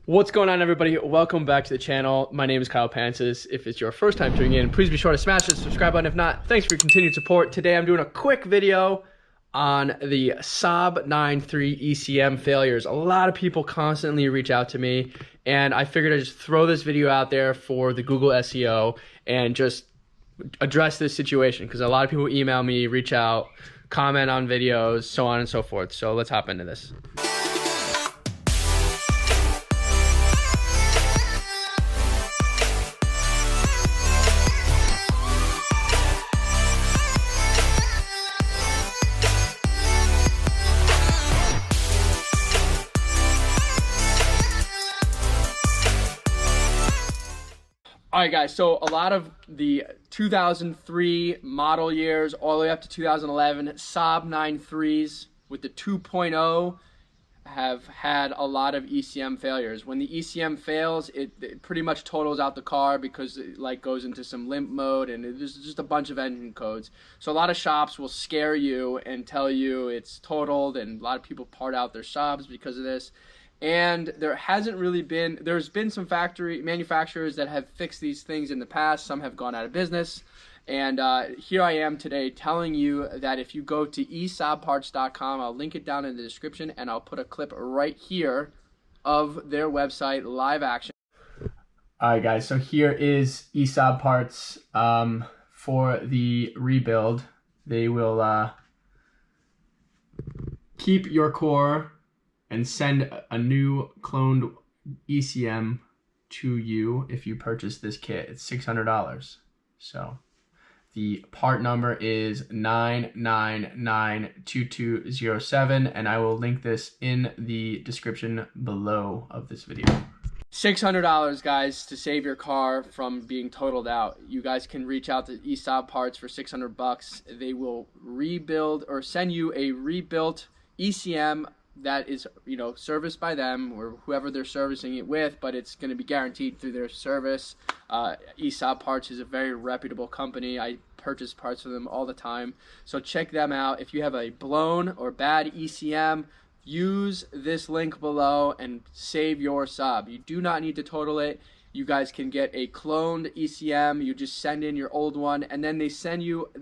What's going on, everybody? Welcome back to the channel. My name is Kyle Pancis. If it's your first time tuning in, please be sure to smash the subscribe button. If not, thanks for your continued support. Today I'm doing a quick video on the Saab 9.3 ECM failures. A lot of people constantly reach out to me, and I figured I'd just throw this video out there for the Google SEO and just address this situation, because a lot of people email me, reach out, comment on videos, so on and so forth. So let's hop into this. All right, guys, so a lot of the 2003 model years all the way up to 2011 Saab 9.3s with the 2.0 have had a lot of ECM failures. When the ECM fails, it pretty much totals out the car because it goes into some limp mode, and there's just a bunch of engine codes. So a lot of shops will scare you and tell you it's totaled, and a lot of people part out their Saabs because of this. And there's been some manufacturers that have fixed these things in the past. Some have gone out of business. And here I am today telling you that if you go to esaabparts.com, I'll link it down in the description, and I'll put a clip right here of their website, live action. All right, guys, so here is esaabparts for the rebuild. They will keep your core and send a new cloned ECM to you if you purchase this kit. It's $600. So the part number is 9992207, and I will link this in the description below of this video. $600, guys, to save your car from being totaled out. You guys can reach out to ESAB Parts for $600. They will rebuild or send you a rebuilt ECM that is, serviced by them or whoever they're servicing it with, but it's going to be guaranteed through their service. ESAB Parts is a very reputable company. I purchase parts from them all the time, so check them out. If you have a blown or bad ECM, use this link below and save your Saab. You do not need to total it. You guys can get a cloned ECM. You just send in your old one, and then they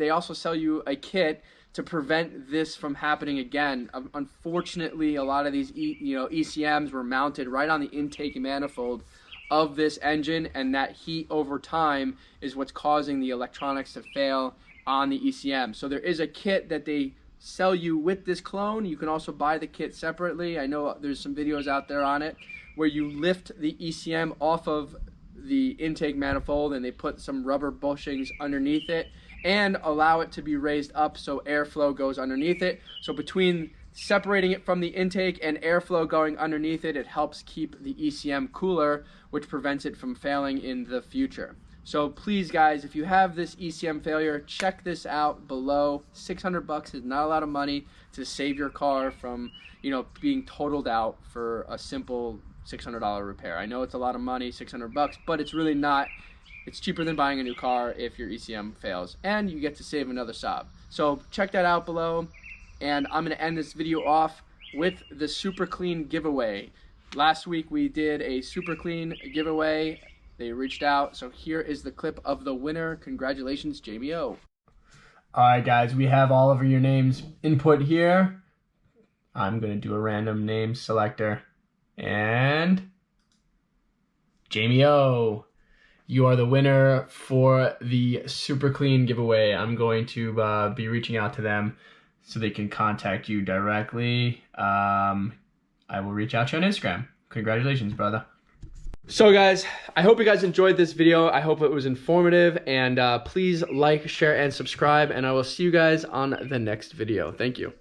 also sell you a kit to prevent this from happening again. Unfortunately, a lot of these ECMs were mounted right on the intake manifold of this engine, and that heat over time is what's causing the electronics to fail on the ECM. So there is a kit that they sell you with this clone. You can also buy the kit separately. I know there's some videos out there on it where you lift the ECM off of the intake manifold and they put some rubber bushings underneath it and allow it to be raised up so airflow goes underneath it. So between separating it from the intake and airflow going underneath it, it helps keep the ECM cooler, which prevents it from failing in the future. So please, guys, if you have this ECM failure, check this out below. $600 is not a lot of money to save your car from, being totaled out for a simple $600 repair. I know it's a lot of money, $600, but it's really not. It's cheaper than buying a new car if your ECM fails, and you get to save another Saab. So check that out below, and I'm going to end this video off with the Super Clean giveaway. Last week we did a Super Clean giveaway. They reached out, so here is the clip of the winner. Congratulations, Jamie O. All right, guys, we have all of your names input here. I'm going to do a random name selector, and Jamie O, you are the winner for the Super Clean giveaway. I'm going to be reaching out to them so they can contact you directly. I will reach out to you on Instagram. Congratulations, brother. So, guys, I hope you guys enjoyed this video. I hope it was informative, and please like, share, and subscribe, and I will see you guys on the next video. Thank you.